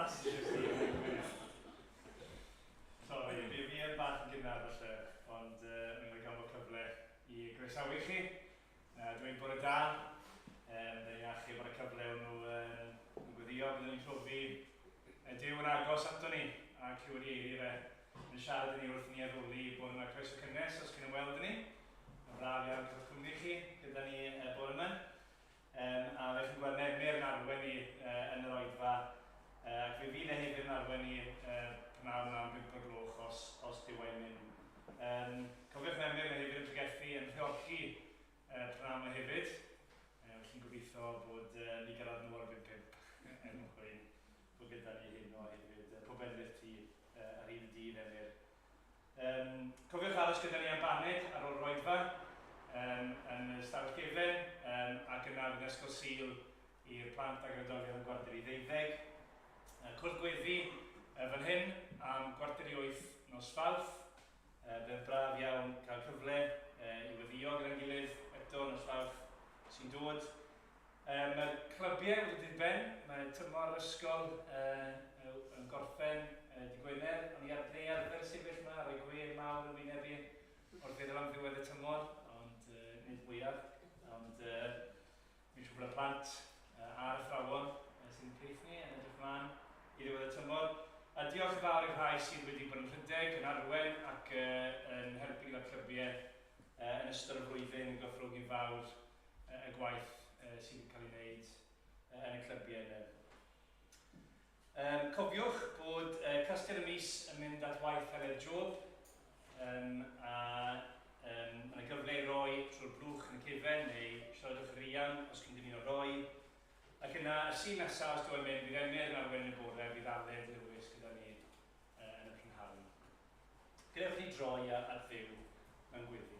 mas. Sorry, fi yn bach yn gynnar falle, ond mi'n gael bod cyfle i groesawu chi. Dwi'n bore da. Da ni allu bod y cyfle o'n nhw gweddio, byddwn ni'n trofi Duw yn agos ato ni, ac yw wedi eiri fe yn siarad yn ni wrth ni addoli bod yma croeso cynnes os chi'n ymweld â ni. Yn braf iawn gyda'r cwmni chi, gyda ni bore yma. A fe chi'n gweld Emyr yn arwen ni yn yr oedfa, ac fe fydd hefyd yn arwen ni pnawn am 5 o'r gloch os dyw e'n mynd. Cofiwch Emyr yn hefyd yn pregethu yn rheolchi pnawn yma hefyd. Felly'n gobeithio bod ni gyrraedd nhw ar 5 yn mwyn bod gyda ni hyn o hefyd pob enwyd ti ar un dydd Emyr. Cofiwch aros gyda ni am baned ar ôl roedfa yn y stafell gefen ac yna fydd ysgol Sul i'r plant ag oedolion yn gwarter i 12. Cwrdd gweddi fan hyn am gwarter i 8 nos Fawrth. Bydd braf iawn cael cyfle i weddio gyda'n gilydd eto nos Fawrth sy'n dod. Mae'r clybiau wedi dod ben, mae tymor ysgol yn gorffen di Gwener, ond i arfer sefyll yma, rhoi gwên mawr yn wynebu wrth feddwl am ddiwedd y tymor, ond nid mwyaf. Ond mi'n siŵr bod y plant a'r athrawon sy'n peth ni yn edrych mlaen i ddiwedd y tymor. A diolch yn fawr i'r rhai sydd wedi bod yn rhedeg, yn arwen ac yn helpu gyda'r clybiau yn ystod y flwyddyn yn gyffrwng i fawr y gwaith sydd yn cael ei wneud yn y clybiau yna. Cofiwch bod casgliad y mis yn mynd at waith Heledd Job a mae'n gyfle i roi trwy'r blwch yn y cefen neu siaradwch yr ian os chi'n dymuno roi. Ac yna, y sy'n nesaf os dwi'n mynd, bydd Emyr yn arwen yn y bore, bydd Aled Lewis gyda ni yn y prynhawn. Gadewch ni droi at Dduw mewn gweddi.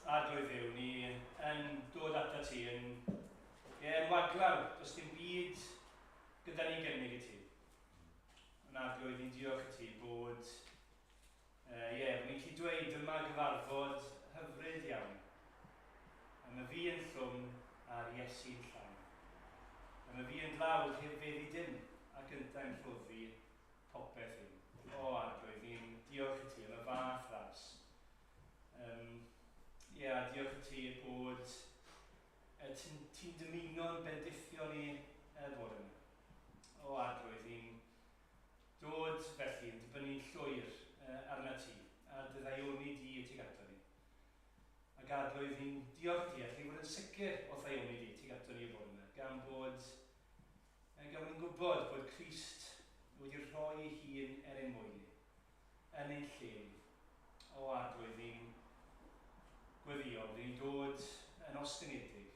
A drwy Dduw, ni yn dod ata ti yn waglaw, does dim byd gyda ni gynnig i ti. Yn arglwydd ni'n diolch i ti bod bod ni'n gallu dweud yma gyfarfod hyfryd iawn. Yma fi yn llwm a'r Iesu'n llawn. Yma fi yn dlawd heb feddi dim ac yntau'n rhoddi popeth hyn. O arglwydd, ni'n diolch i ti am y fath ras. Diolch i ti bod ti'n dymuno'n bendithio ni bore yma. O arglwydd, ni'n dod felly yn dibynnu llwyr arna ti a dy ddaioni di tuag ato ni. Ac arglwydd ni'n diolch ti allu fod yn sicr o ddaioni di tuag ato ni bore yma, gan bod ni'n gwybod bod Crist wedi rhoi ei hun ein mwyn ni, yn ein lle ni. O arglwydd ni'n gweddio, bod ni'n dod yn ostyngiedig,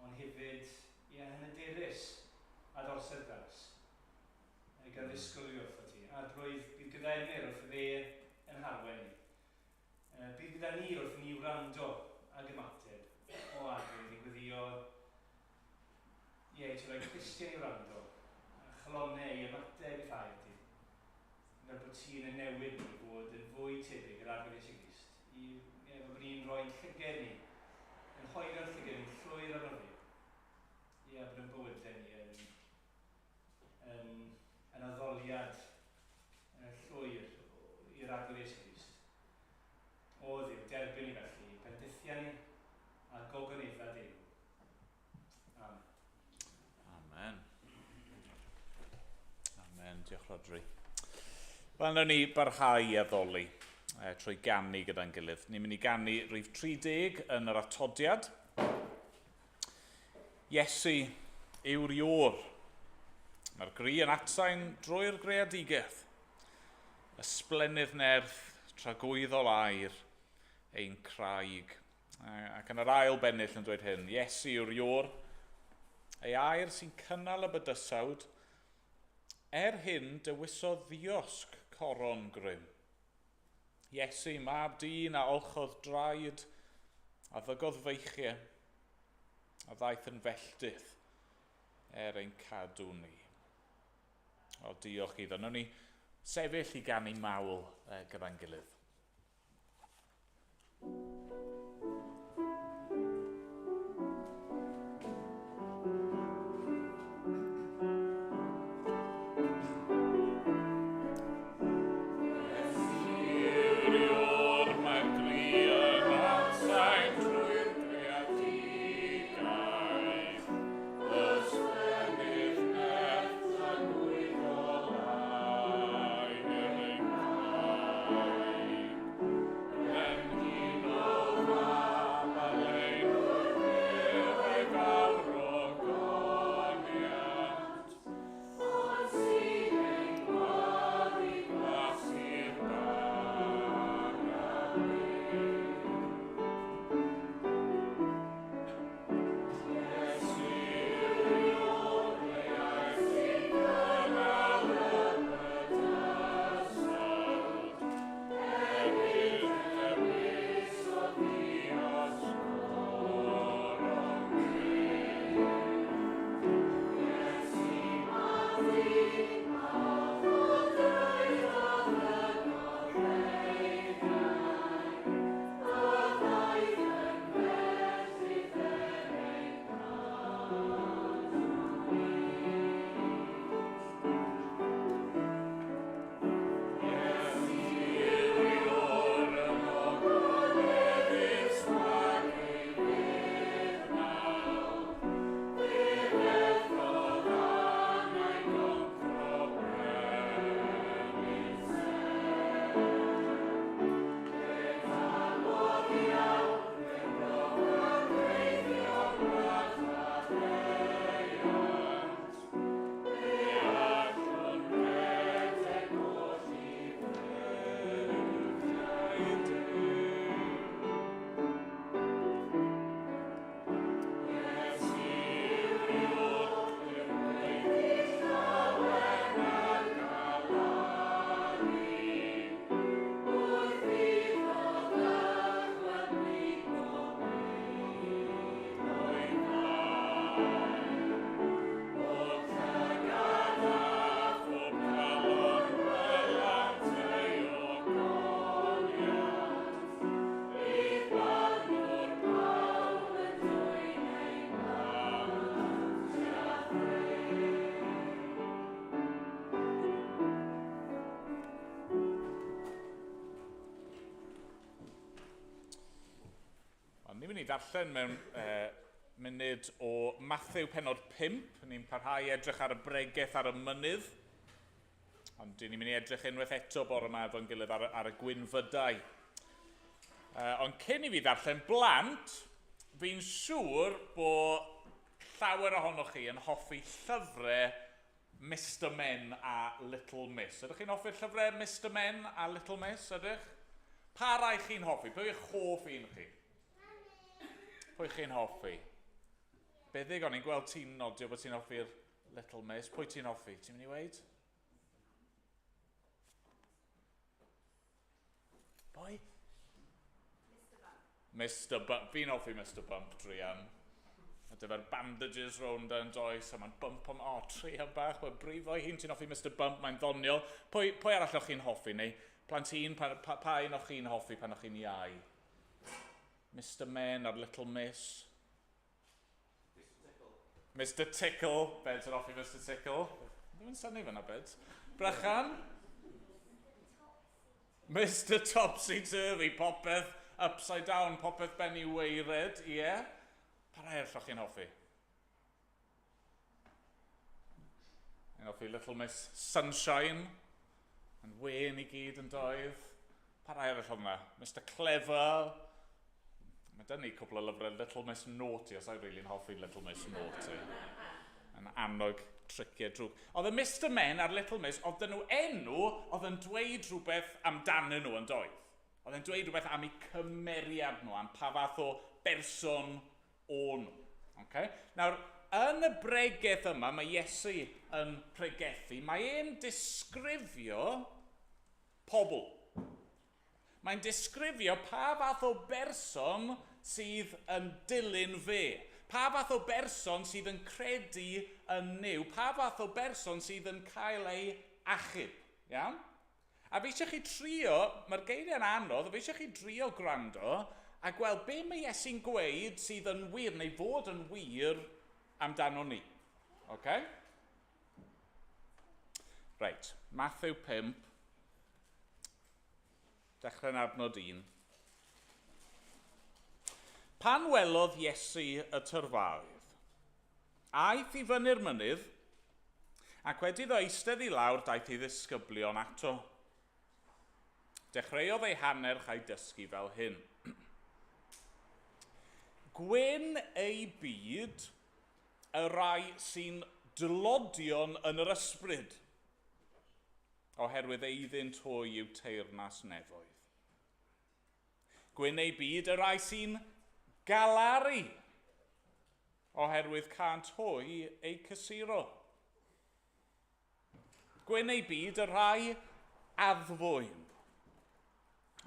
ond hefyd yn hyderus a dorsau'r dars. Gan ddisgwyl i wrtho ti. Arglwydd bydd gyda Emyr wrth fe yn harwen ni. Bydd gyda ni wrth ni wrando ag ymateb. O arglwydd ni'n gweddio ti roi Christian i wrando a chlonau i ymateb i ffair ti. Fel bod ti'n yn newid ni bod yn fwy tebyg yr arglwydd Iesu Grist. Bod ni'n rhoi llyged ni, yn hoedio'r llyged ni'n llwyr arno fi. Bod yn bywydau ni yn addoliad llwyr i'r arglwydd Iesu Grist. O Dduw, derbyn ni felly, bendithia ni a gogonedda Duw. Amen. Amen. Amen. Diolch Rodri. Wel, nawr ni barhau i addoli trwy ganu gyda'n gilydd. Ni'n mynd i ganu rhif 30 yn yr atodiad. Iesu yw'r iôr. Mae'r gri yn atsain drwy'r greadigaeth. Ysblenydd nerth tragwyddol air ein craig. Ac yn yr ail bennill yn dweud hyn, Iesu yw'r iôr. Ei air sy'n cynnal y bydysawd. Hyn dewisodd ddiosg coron grym. Iesu mab dyn a olchodd draed a ddygodd feichiau a ddaeth yn felldydd ein cadw ni. O diolch iddo. Nawr ni sefyll i ganu mawl gyda'n gilydd. Ni'n mynd i ddarllen mewn munud o Mathew penod 5. Ni'n parhau edrych ar y bregaeth ar y mynydd. Ond ni'n mynd i edrych unwaith eto bore yma efo'n gilydd ar y gwynfydau. Ond cyn i fi ddarllen blant, fi'n siŵr bod llawer ohonoch chi yn hoffi llyfrau Mr Men a Little Miss. Ydych chi'n hoffi'r llyfrau Mr Men a Little Miss, ydych? Pa rai chi'n hoffi? Pwy yw'ch hoff un chi? Pwy chi'n hoffi? Beddig, o'n i'n gweld ti'n nodio bod ti'n hoffi'r Little Miss. Pwy ti'n hoffi? Ti'n mynd i weid? Pwy? Mr Bump. Fi'n hoffi Mr Bump, Drian. A dyfa'r bandages rownd yn does, a mae'n bump am, Trian bach, mae'n brifo hi'n ti'n hoffi Mr Bump, mae'n ddoniol. Pwy arall o'ch chi'n hoffi, neu plantyn, pa un o'ch chi'n hoffi pan o'ch chi'n iau? Mr Men a'r Little Miss. Mr Tickle. Beds yn hoffi Mr Tickle. Ddim yn syni fyna, Beds. Brychan? Mr Topsy-Turvy, popeth upside down, popeth Benny Weired, ie. Yeah. Pa rai eraill chi'n hoffi? Chi'n hoffi Little Miss Sunshine, yn wen i gyd yn doedd. Pa rai eraill hwnna? Mr Clever. Mae dyn ni cwbl o lyfrau Little Miss Naughty, os I'd really'n hoffi Little Miss Naughty. Yn annog triciau drwg. Oedd y Mr Men a'r Little Miss, oedd nhw enw, oedd yn dweud rhywbeth amdanyn nhw yn doedd. Oedd yn dweud rhywbeth am eu cymeriad nhw, am pa fath o berson o'n nhw. Okay? Nawr, yn y bregaeth yma, mae Iesu yn pregethu, mae e'n disgrifio pobl. Mae'n disgrifio pa fath o berson sydd yn dilyn fe. Pa fath o berson sydd yn credu yn niw. Pa fath o berson sydd yn cael ei achub. Iawn? A fi eisiau chi trio, mae'r geiriau'n anodd, a fi eisiau chi trio gwrando a gweld be mae Iesu'n gweud sydd yn wir, neu fod yn wir amdano ni. Okay? Reit, Mathew 5, dechrau'n adnod 1. Pan welodd Iesu y tyrfaoedd, aeth i fyny'r mynydd, ac wedi ddo eistedd i lawr daeth ei ddisgyblion ato. Dechreuodd ei hannerch a'i dysgu fel hyn. Gwyn ei byd y rai sy'n dylodion yn yr ysbryd, oherwydd eiddynt hwy yw teyrnas nefoedd. Gwyn ei byd y rai sy'n galaru, oherwydd cant hwy ei cysuro. Gwyn ei byd y rai addfwyn,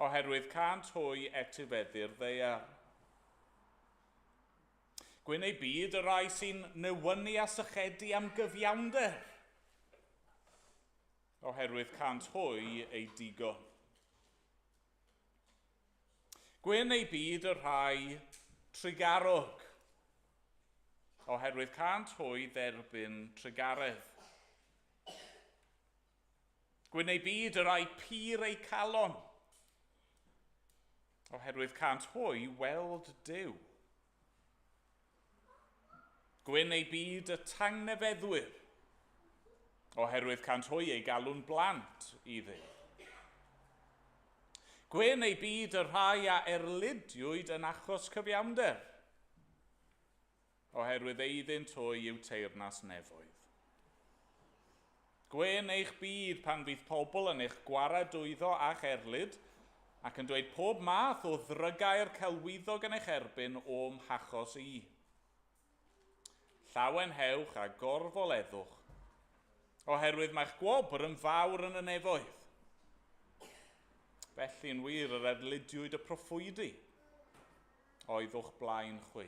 oherwydd cant hwy etifeddu'r ddeiar. Gwyn ei byd y rai sy'n newynu a sychedu am gyfiawnder, oherwydd cant hwy ei digon. Gwyn ei byd y rai trigarog, oherwydd cant hwy dderbyn trigaredd. Gwyn ei byd y rai pur ei calon, oherwydd cant hwy weld Duw. Gwyn ei byd y tangnefeddwyr, oherwydd cant hwy ei galw'n blant iddi. Gwyn ei byd y rhai a erludiwyd yn achos cyfiawnder, oherwydd eiddynt hwy yw teyrnas nefoedd. Gwyn eich byd pan fydd pobl yn eich gwaradwyddo a'ch erlyd, ac yn dweud pob math o ddrygair celwyddog yn eich erbyn o'm hachos i. Llawen hewch a gorfoleddwch, oherwydd mae'ch gwobr yn fawr yn y nefoedd. Felly'n wir yr erludiwyd y proffwydi, oeddwch blaen chwi.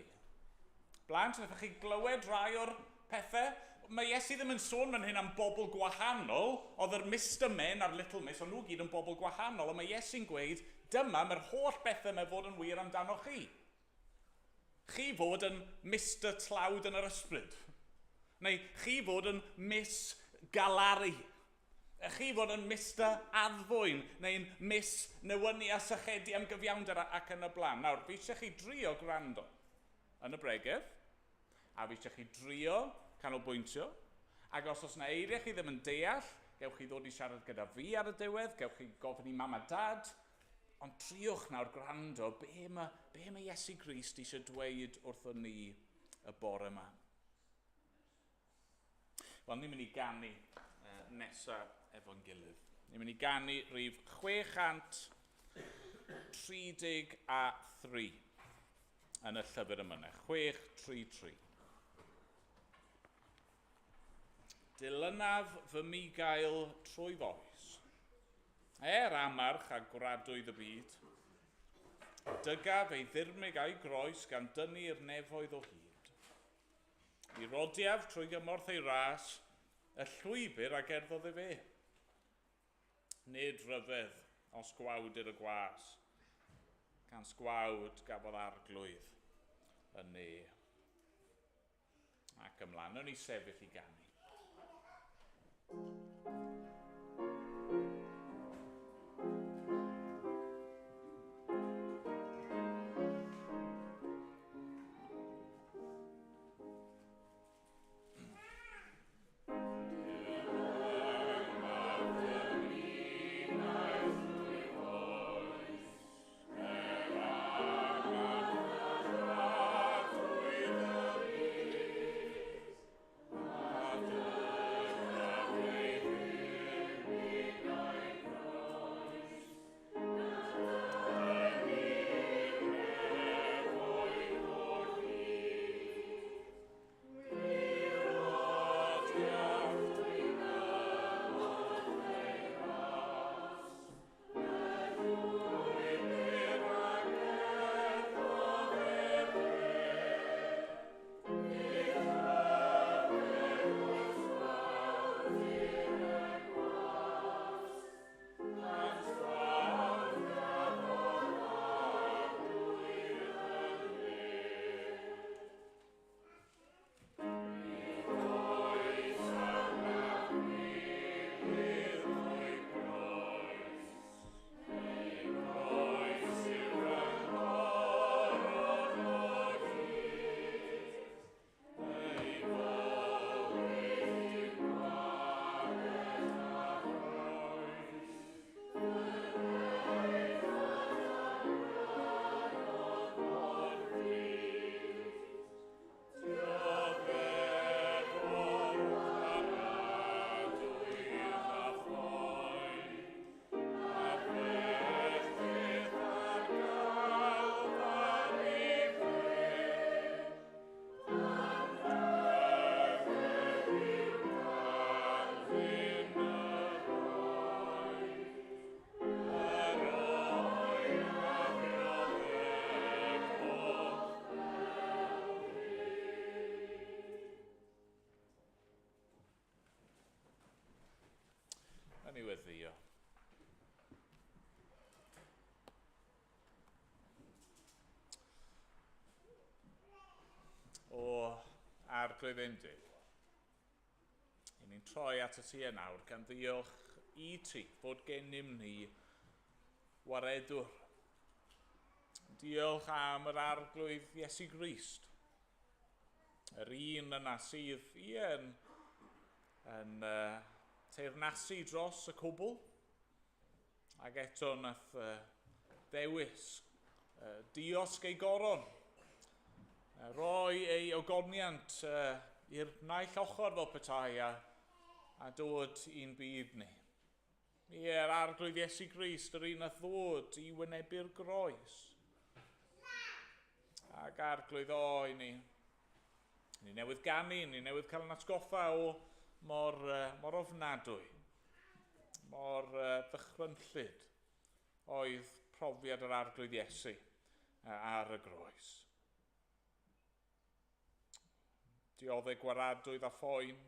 Blant, wnaethoch chi glywed rai o'r pethau? Mae Iesu ddim yn sôn fan hyn am bobl gwahanol, oedd yr Mr Men a'r Little Miss, ond nhw gyd yn bobl gwahanol, ond mae Iesu'n gweud, dyma mae'r holl bethau mae fod yn wir amdano chi. Chi fod yn Mr Tlawd yn yr ysbryd. Neu chi fod yn Miss Galaru. chi fod yn Mr Addfwyn, neu'n Miss Newyni a Sychedu am gyfiawnder ac yn y blaen. Nawr, fi eisiau chi drio gwrando yn y bredydd, a fi eisiau chi drio canolbwyntio, ac os oes yna eiriau chi ddim yn deall, gewch chi ddod i siarad gyda fi ar y diwedd, gewch chi gofyn i mam a dad, ond triwch nawr gwrando be mae Iesu Grist eisiau dweud wrtho ni y bore yma. Wel, ni'n mynd i ganu nesaf efo'n gilydd. Ni'n mynd i ganu rhif 633 yn y llyfr yma. 633. Dilynaf fy migael trwy foes, amarch a gwradwyd y byd, dygaf ei ddirmig a'i groes gan dynnu'r nefoedd o hyd. I rodiaf trwy gymorth ei ras, y llwybr a gerddodd e fe. Nid ryfedd os gwawdur y gwas, gan sgwawd gafodd arglwydd y ne. Ac ymlaen, nhw'n ni sefyll i ganu. Ni weddio. O arglwydd Endig, i ni'n troi at y ti nawr gan ddiolch i ti fod gennym ni waredwr. Diolch am yr arglwydd Iesu Grist, yr un yna sydd yn teyrnasu dros y cwbl, ac eto nath ddewis diosg ei goron, roi ei ogoniant i'r naill ochr fel petai a dod i'n byd ni. Yr arglwydd Iesu Grist, yr un a ddod i wynebu'r groes. Ac arglwydd i ni newydd ganu, ni newydd cael yn atgoffa o mor ofnadwy, mor ddychrynllyd oedd profiad yr arglwydd Iesu ar y groes. Dioddau gwaradwyd a phoen,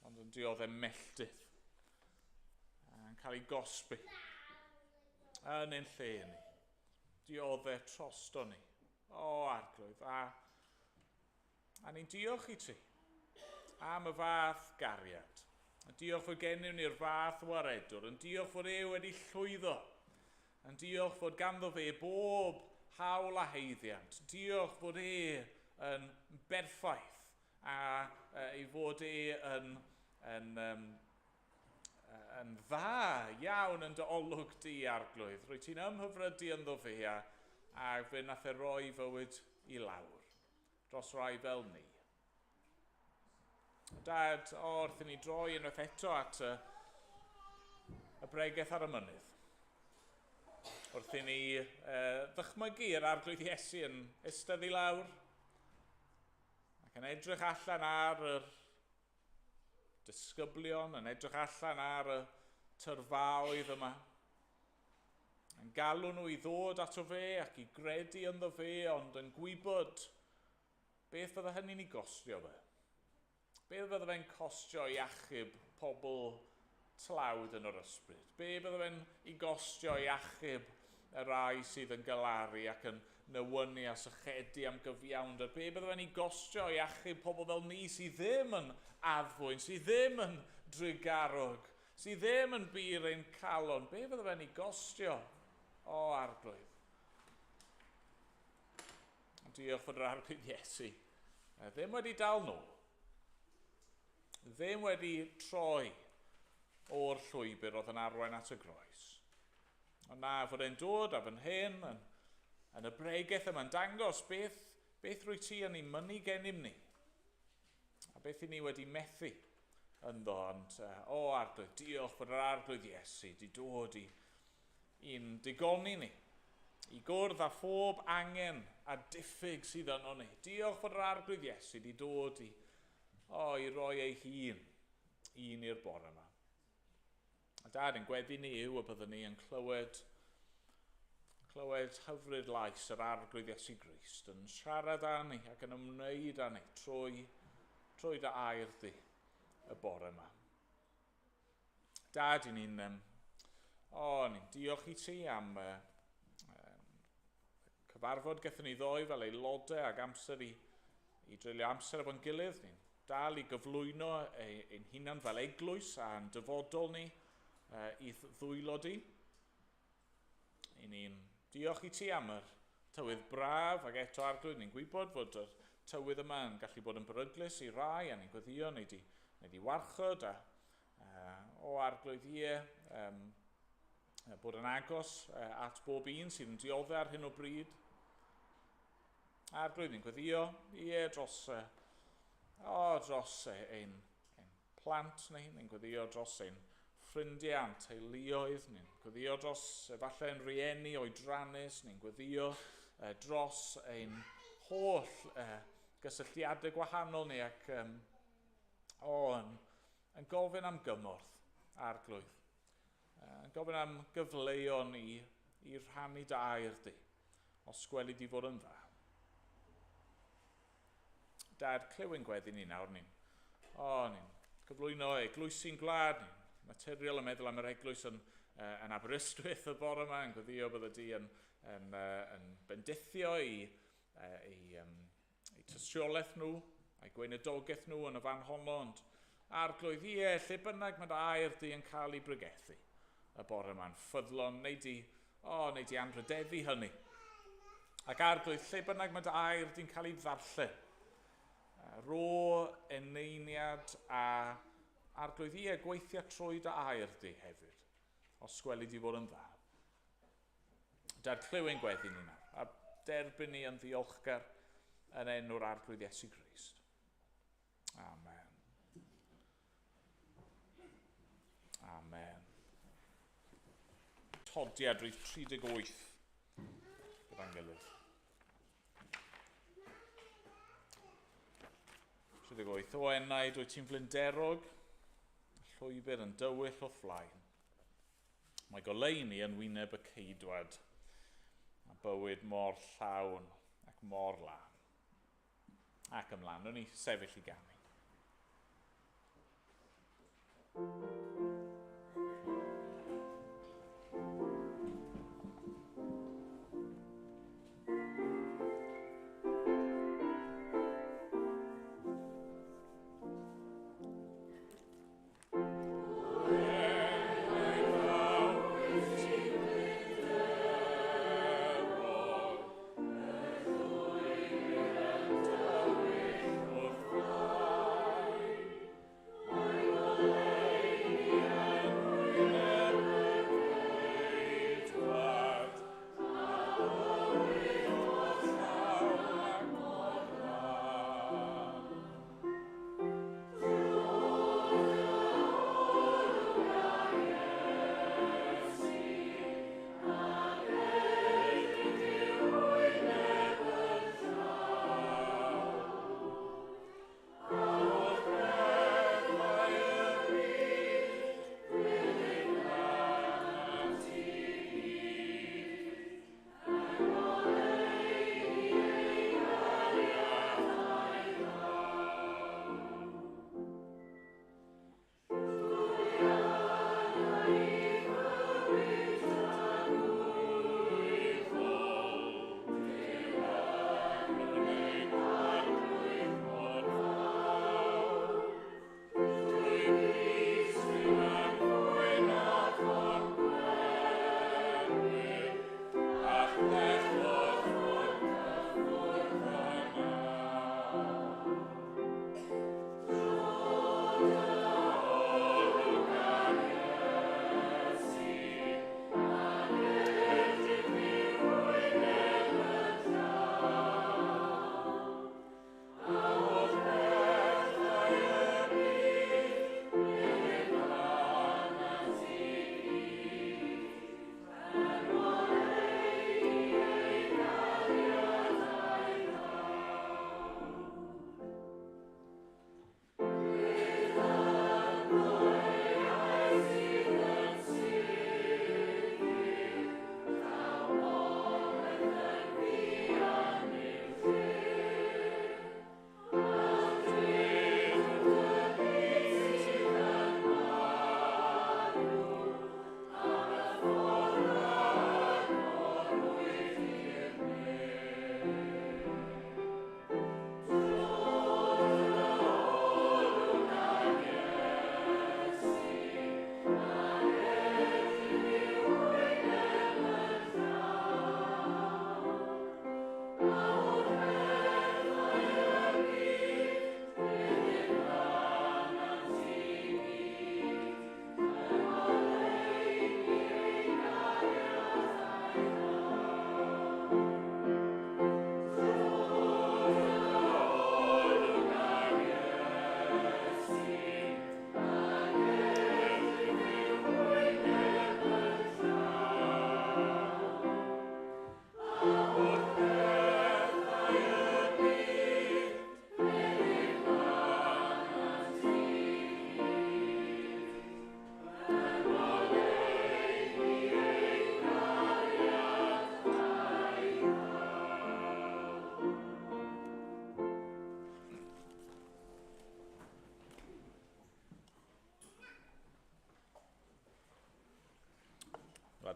ond yn dioddau melldydd, yn cael ei gosbi yn ein lle ni. Dioddau trosto ni, arglwydd, a ni'n diolch i ti am y fath gariad, Yn diolch fod gennym ni'r fath waredwr. Yn diolch fod e wedi llwyddo. Yn diolch fod ganddo fe bob hawl a heiddiant. Diolch fod e yn berffaith a ei fod e yn dda iawn yn dy olwg di, Arglwydd. Rwy ti'n ymhyfrydu ynddo fe a fe nath e roi fywyd i lawr dros rai fel ni. Dad, wrth i ni droi unwaith eto at y bregaeth ar y mynydd. Wrth i ni ddychmygu'r Arglwydd Iesu yn eistedd i lawr ac yn edrych allan ar yr disgyblion, yn edrych allan ar y tyrfaoedd yma, yn galw nhw i ddod ato fe ac i gredu ynddo fe, ond yn gwybod beth fydde hynny'n ei gostio fe. Beth fydde fe'n costio i achub pobl tlawd yn yr ysbryd? Be bydde fe'n ei gostio i achub y rai sydd yn galaru ac yn newynu a sychedu am gyfiawnder? Be bydde fe'n ei gostio i achub pobl fel ni sydd ddim yn addfwyn, sydd ddim yn drigarog, sydd ddim yn bir ein calon? Be bydde fe'n ei gostio? O, Arglwydd. Diolch fod yr Arglwydd Iesu ddim wedi dal nhw. Ddim wedi troi o'r llwybr oedd yn arwain at y groes. Ond na, fod e'n dod a fan hyn yn y bregaeth yma'n dangos beth rwy ti yn ei mynnu gennym ni. A beth i ni wedi methu ynddo. Ond Arglwydd, diolch fod yr Arglwydd Iesu wedi dod i'n digoni ni, i gwrdd â phob angen a diffyg sydd yno ni. Diolch fod yr Arglwydd Iesu wedi dod i roi ei hun i'r bore yma. A Dad, yn gweddi ni yw y byddwn ni yn clywed hyfryd lais yr Arglwydd Iesu Grist yn siarad â ni ac yn ymwneud â ni trwy dy air di y bore yma. Dad, ni'n diolch i ti am cyfarfod gaethon ni ddoi fel aelodau ac amser i dreulio amser efo'n gilydd. Ni'n dal i gyflwyno ein hunan fel eglwys a'n dyfodol ni i ddwylo di. Ni'n diolch i ti am yr tywydd braf ac eto, Arglwydd, ni'n gwybod fod yr tywydd yma yn gallu bod yn beryglus i rai a ni'n gweddio neu di warchod Arglwydd bod yn agos at bob un sydd yn dioddau ar hyn o bryd. Arglwydd, ni'n gweddio dros ein plant ni, ni'n gweddio dros ein ffrindiau a'n teuluoedd, ni'n gweddio dros efallai ein rieni oedrannus, ni'n gweddio dros ein holl gysylltiadau gwahanol ni ac yn gofyn am gymorth, Arglwydd. Yn gofyn am gyfleon i rhannu dy air di, os gweli di fod yn dda. Dad, clywyn gweddi ni nawr, ni'n cyflwyno eglwysu'n gwlad, ni'n material yn meddwl am yr eglwys yn Aberystwyth y bore yma, yn gweddio bydde di yn bendithio i tystiolaeth nhw, a'i gweinidogaeth nhw yn y fan honno, ond Arglwydd, lle bynnag mae dy air di yn cael ei brygethu y bore yma'n ffyddlon, neu di anrhydeddu hynny. Ac Arglwydd, lle bynnag mae dy air di'n cael ei ddarllen, ro eneiniad a Arglwydd, gweithio trwy dy air di hefyd, os gweli di fod yn dda. Dad, clywyn gweddi ni nawr, a derbyn ni yn ddiolchgar yn enw'r Arglwydd Iesu Grist. Amen. Amen. Todiad rhif 38 gyda'n gilydd. 38. O enaid, wyt ti'n flinderog, llwybr yn dywyll o fflaen. Mae goleuni yn wyneb y ceidwad, a bywyd mor llawn ac mor lan. Ac ymlaen, nhw'n ni sefyll i ganu.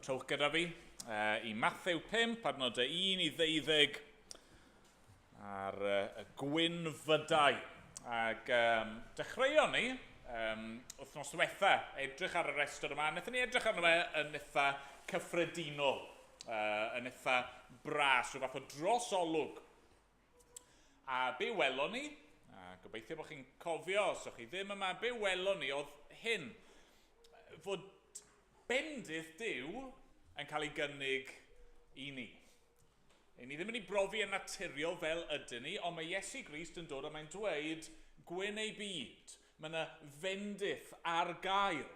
trowch gyda fi i Mathew 5, adnodau 1 i 12 ar y gwynfydau. Ac dechreuon ni, wythnos diwetha, edrych ar y restr yma. Wnaethon ni edrych arno fe yn eitha cyffredinol, yn eitha bras, rhyw fath o drosolwg. A be welon ni, a gobeithio bod chi'n cofio, os o'ch chi ddim yma, be welon ni oedd hyn, fod bendith Duw yn cael ei gynnig i ni. Ni ddim yn ei brofi yn naturiol fel ydyn ni, ond mae Iesu Grist yn dod a mae'n dweud gwyn ei byd. Mae yna fendith ar gael.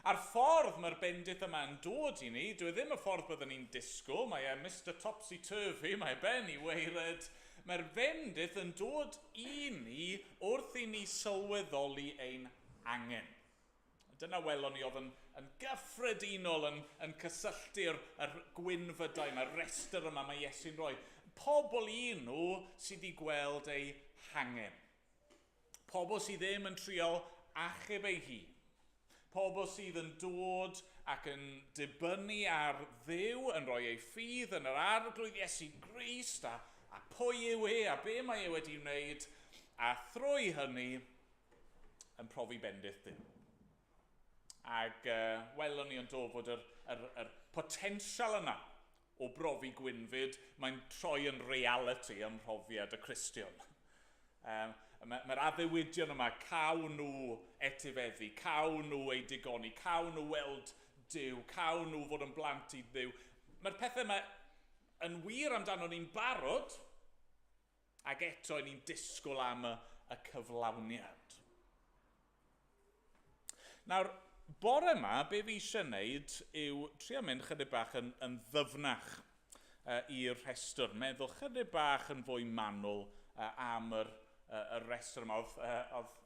A'r ffordd mae'r bendith yma yn dod i ni, dwi ddim y ffordd byddwn ni'n disgwyl, mae Mr Topsy-Turvy, mae Ben i weired, mae'r bendith yn dod i ni wrth i ni sylweddoli ein angen. Dyna welon ni oedd yn gyffredinol yn cysylltu'r gwynfydau, mae'r restr yma mae Iesu'n rhoi. Pobl i nhw sydd wedi gweld ei hangen. Pobl sydd ddim yn trial achub ei hun. Pobl sydd yn dod ac yn dibynnu ar Dduw, yn rhoi ei ffydd yn yr arglwydd Iesu Grist, a pwy yw a be mae e wedi wneud, a thrwy hynny yn profi bendith Dduw. Ac welon ni yn dod fod yr potensial yna o brofi gwynfyd, mae'n troi yn reality ym mhrofiad y Cristion. Mae'r addewidion yma, caw nhw etifeddu, caw nhw ei digoni, caw nhw weld Duw, caw nhw fod yn blant i Dduw. Mae'r pethau yma yn wir amdano ni'n barod, ac eto ni'n disgwyl am y cyflawniad. Nawr, bore yma, be fi eisiau gwneud yw trio mynd chydig bach yn ddyfnach i'r rhestr. Meddwl chydig bach yn fwy manwl am y rhestr yma. Oedd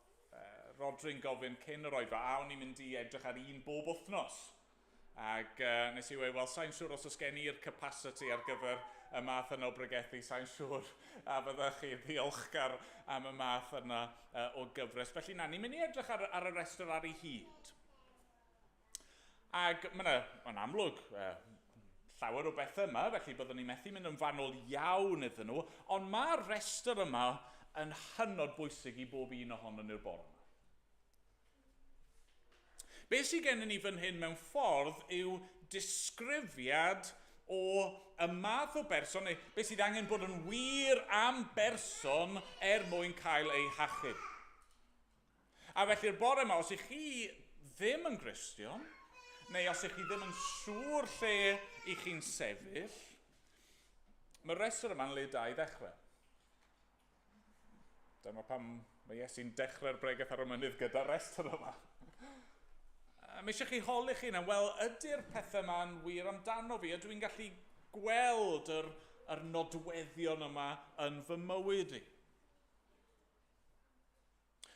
Rodri'n gofyn cyn yr oedfa, a o'n i'n mynd i edrych ar un bob wythnos. Ac nes i weid, wel, sa'n siŵr os oes gen i'r capacity ar gyfer y math yna o bregethu, sa'n siŵr a fyddech chi ddiolchgar am y math yna o gyfres. Felly na, ni'n mynd i edrych ar y restr ar ei hyd. Ac mae'n amlwg llawer o bethau yma, felly byddwn ni'n methu mynd yn fanwl iawn iddyn nhw, ond mae'r restr yma yn hynod bwysig i bob un ohonyn nhw'r bore yma. Be sydd gen ni fan hyn mewn ffordd yw disgrifiad o y math o berson, neu be sydd angen bod yn wir am berson mwyn cael ei hachub. A felly'r bore yma, os ych chi ddim yn Gristion, neu os ych chi ddim yn siŵr lle i chi'n sefyll, mae'r restr yma'n le da i ddechrau. Dyma pam mae Iesu'n dechrau'r bregaeth ar y mynydd gyda'r restr yma. Mae eisiau chi holi chi yna, wel, ydy'r pethau yma'n wir amdano fi, ydw i'n gallu gweld yr nodweddion yma yn fy mywyd i.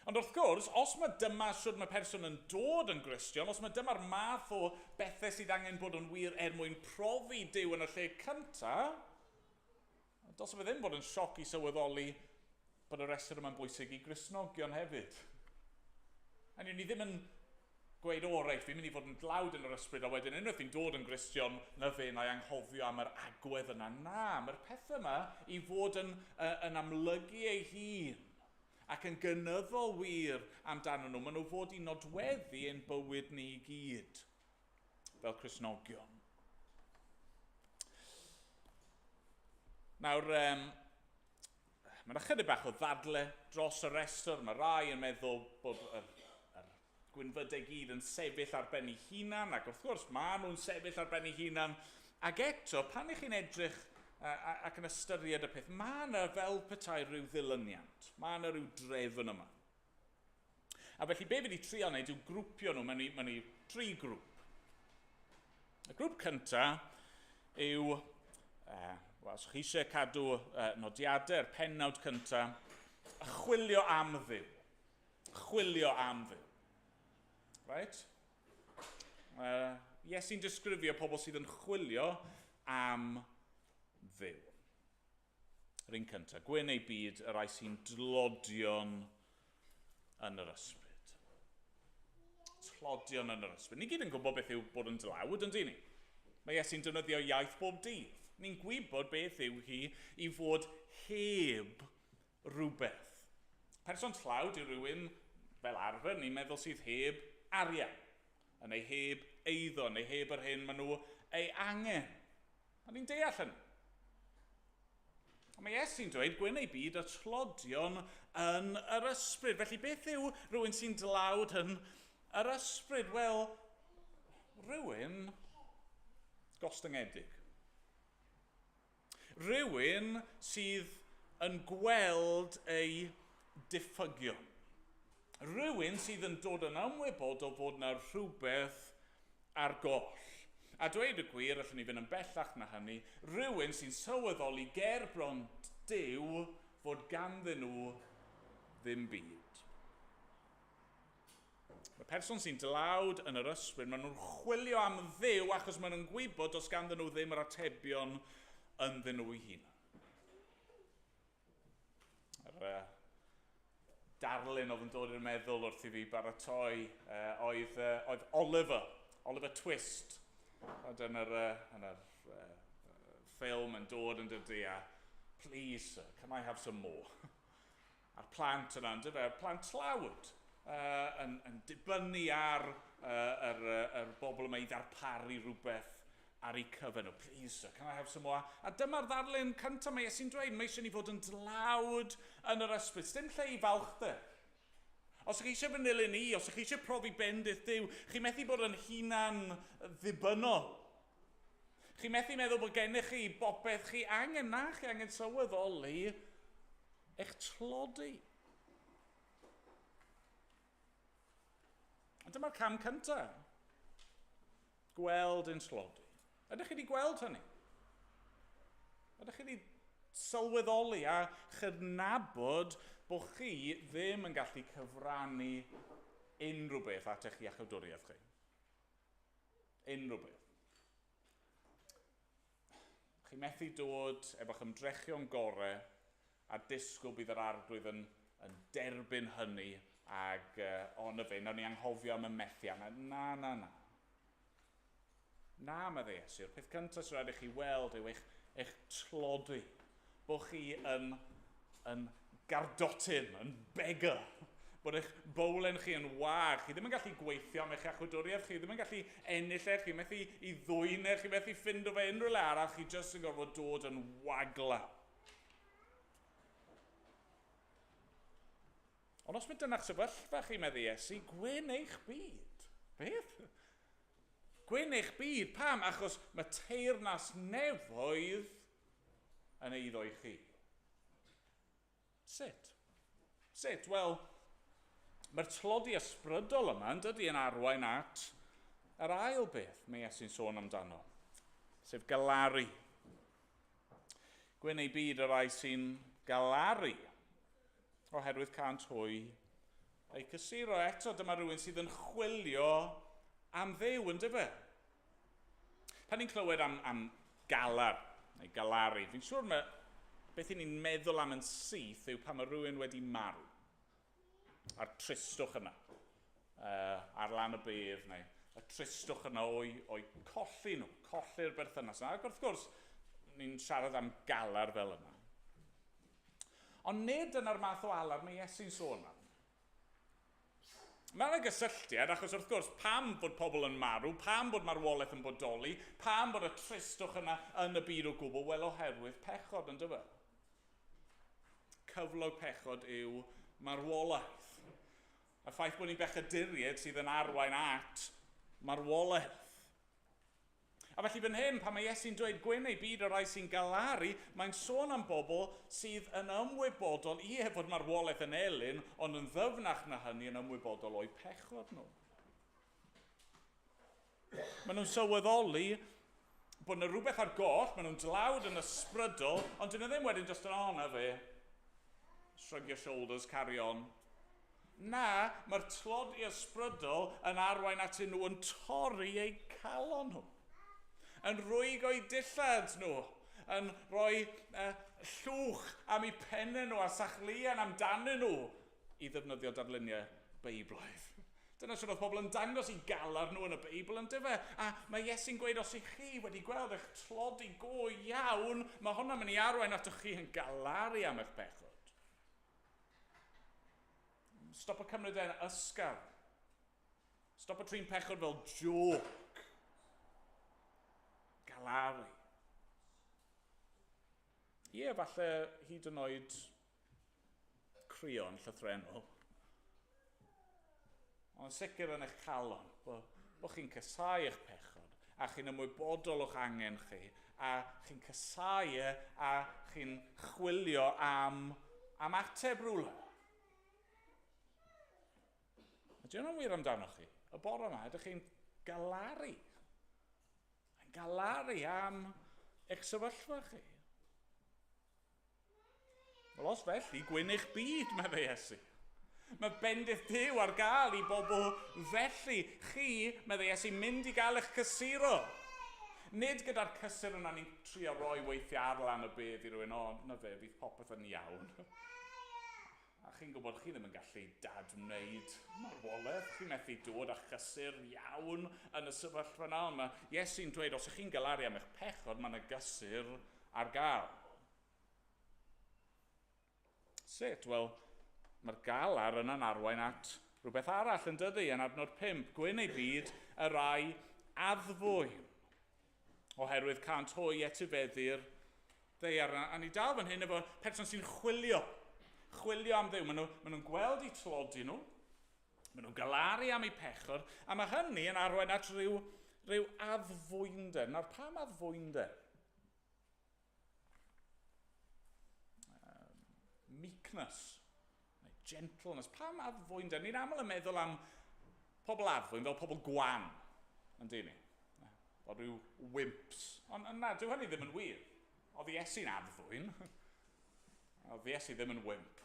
Ond wrth gwrs, os mae dyma sydd mae person yn dod yn Gristion, os mae dyma'r math o bethau sydd angen bod yn wir mwyn profi Duw yn y lle cyntaf, dos fe ddim bod yn sioc i sylweddoli bod y restr yma'n bwysig i Gristnogion hefyd. Ni ddim yn gweud, o reit, fi'n mynd i fod yn dlawd yn yr ysbryd, a wedyn unwaith fi'n dod yn Gristion, na fe na i anghofio am yr agwedd yna. Na, mae'r pethau yma i fod yn amlygu ei hun ac yn gynyddol wir amdano nhw. Maen nhw fod i nodweddu ein bywyd ni i gyd fel Cristnogion. Nawr, mae yna chydig bach o ddadle dros y restr. Mae rai yn meddwl bod yr gwynfydau gyd yn sefyll ar ben ei hunan, ac wrth gwrs maen nhw'n sefyll ar ben ei hunan. Ac eto, pan ych chi'n edrych ac yn ystyried y peth, mae yna fel petai rhyw ddilyniant. Mae yna rhyw drefn yma. A felly be fi wedi trio wneud yw grwpio nhw mewn i 3 grŵp. Y grŵp cyntaf yw, os chi eisiau cadw nodiadau'r pennawd cyntaf, chwilio am Dduw. Chwilio am Dduw. Right? Iesu'n disgrifio pobl sydd yn chwilio am Dduw. Yr un cyntaf, gwyn ei byd y rai sy'n dlodion yn yr ysbryd. tlodion yn yr ysbryd. Ni gyd yn gwybod beth yw bod yn dlawd, yn ni? Mae Iesu'n defnyddio iaith bob dydd. Ni'n gwybod beth yw hi i fod heb rhywbeth. Person tlawd yw rhywun fel arfer, ni'n meddwl sydd heb arian, neu heb eiddo, neu heb yr hyn maen nhw ei angen. A ni'n deall hynny. Mae Iesu'n dweud, gwyn ei byd y tlodion yn yr ysbryd. Felly beth yw rhywun sy'n dlawd yn yr ysbryd? Wel, rhywun gostyngedig. Rhywun sydd yn gweld ei diffygion. Rhywun sydd yn dod yn ymwybodol fod yna rhywbeth ar goll. A dweud y gwir, allwn ni fynd yn bellach na hynny, rhywun sy'n sylweddoli ger bron Duw fod ganddyn nhw ddim byd. Y person sy'n dlawd yn yr ysbryd, maen nhw'n chwilio am Dduw achos maen nhw'n gwybod os ganddyn nhw ddim yr atebion ynddyn nhw eu hunain. Darlun oedd yn dod i'r meddwl wrth i fi baratoi oedd Oliver Twist. Oedd yn yr ffilm yn dod yn dydy a please sir, can I have some more? A'r plant yna yn dyfa, plant tlawd yn dibynnu ar yr bobl yma i ddarparu rhywbeth ar ei cyfer nhw. Please sir, can I have some more? A dyma'r ddarlun cyntaf mae Iesu'n dweud, mae eisiau ni fod yn dlawd yn yr ysbryd. Dim lle i falchder. Os ych chi eisiau fy nilyn ni, os ych chi eisiau profi bendith Duw, chi methu bod yn hunan ddibynnol. Chi methu meddwl bod gennych chi bopeth chi angen na, chi angen sylweddoli eich tlodi. A dyma'r cam cyntaf. Gweld yn tlodi. Ydych chi wedi gweld hynny? Ydych chi wedi sylweddoli a chydnabod bod chi ddim yn gallu cyfrannu unrhyw beth at eich iachawdwriaeth chi? Unrhyw beth. Chi methu dod efo'ch ymdrechion gorau a disgwyl bydd yr arglwydd yn derbyn hynny ag ond y fe, nawr ni anghofio am y methiant. Na. Na, mae Iesu. Y peth cyntaf sy'n rhaid i chi weld yw eich tlodi. Bod chi yn gardotyn, yn beggar. Bod eich bowlen chi yn wag. Chi ddim yn gallu gweithio am eich iachawdwriaeth. Chi ddim yn gallu ennill eich. Chi methu i ddwy'n eich. Chi methu ffindo fe unrhyw le arall. Chi jyst yn gorfod dod yn wagla. Ond os mae dyna'ch sefyllfa chi, medde Iesu, gwyn eich byd. Beth? Gwyn eich byd. Pam? Achos mae teyrnas nefoedd yn eiddo i chi. Sut? Wel, mae'r tlodi ysbrydol yma yn dydy yn arwain at yr ail beth mae Iesu'n sôn amdano, sef galaru. Gwyn ei byd y rai sy'n galaru oherwydd cant hwy ei cysuro. Eto, dyma rhywun sydd yn chwilio am Dduw, yn dyfe? Pan ni'n clywed am galar, neu galaru, fi'n siŵr beth ni'n meddwl am yn syth yw pan mae rhywun wedi marw. A'r tristwch yna, ar lan y bedd, neu y tristwch yna o'i colli nhw, colli'r berthynas yna. Ac wrth gwrs, ni'n siarad am galar fel yna. Ond nid yna'r math o alar mae Iesu'n sôn am. Mae'n gysylltiad, achos wrth gwrs, pam bod pobl yn marw, pam bod marwolaeth yn bodoli, pam bod y tristwch yna yn y byd o gwbl, wel oherwydd pechod yn dyfa. Cyflog pechod yw marwolaeth. Y ffaith bod ni'n bechaduriaid sydd yn arwain at marwolaeth. A felly fan hyn, pan mae Iesu'n dweud gwyn ei byd o rai sy'n galaru, mae'n sôn am bobl sydd yn ymwybodol, fod marwolaeth yn elyn, ond yn ddyfnach na hynny yn ymwybodol o'i pechod nhw. Maen nhw'n sylweddoli bod yna rhywbeth ar goll, maen nhw'n dlawd yn ysbrydol, ond dyn nhw ddim wedyn just yn ona fe. Shrug your shoulders, carry on. Na, mae'r tlodi ysbrydol yn arwain atyn nhw yn torri eu calon nhw. Yn rwyg o'i dillad nhw, yn rhoi llwch am eu pennau nhw a sachlian amdanyn nhw i ddefnyddio darluniau Beiblaidd. Dyna sy'n oedd pobl yn dangos i galar nhw yn y Beibl yn dyfa. A mae Iesu'n gweud, os ych chi wedi gweld eich tlodi go iawn, mae hwnna'n mynd i arwain at chi yn galaru am eich pechod. Stop y cymryd e'n ysgafn. Stop y trin pechod fel joc. Galaru. Ie, falle hyd yn oed crio'n llythrenol. Ond sicr yn eich calon, bod chi'n casau eich pechod, a chi'n ymwybodol o'ch angen chi, a chi'n casau a chi'n chwilio am ateb rhywle. Ydy hwnna'n wir amdano chi? Y bore yma, ydych chi'n galaru. Yn galaru am eich sefyllfa chi. Wel, os felly, gwyn eich byd, meddai Iesu. Mae bendith Duw ar gael i bobl felly. Chi, meddai Iesu, mynd i gael eich cysuro. Nid gyda'r cysur yna ni'n trio roi weithiau ar lan y bedd i rywun, na fe, fydd popeth yn iawn. A chi'n gwybod, chi ddim yn gallu dadwneud marwolaeth. Chi'n methu dod â chysur iawn yn y sefyllfa yna. Mae Iesu'n dweud, os ych chi'n galaru am eich pechod, mae yna gysur ar gael. Sut? Wel, mae'r galar yna'n arwain at rhywbeth arall yn dydi, yn adnod 5. Gwyn ei byd y rai addfwyn. Oherwydd cant hwy etifeddu'r ddeiar. A ni dal fan hyn efo person sy'n chwilio am Dduw. Maen nhw'n gweld eu tlodi nhw, maen nhw'n galaru am eu pechod, a mae hynny yn arwain at ryw addfwynder. Nawr, pam addfwynder? Meekness. Gentleness. Pam addfwynder? Ni'n aml yn meddwl am pobl addfwyn fel pobl gwan, yn dyn ni. O ryw wimps. Ond na, dyw hynny ddim yn wir. Oedd Iesu'n addfwyn. Oedd Iesu ddim yn wimp.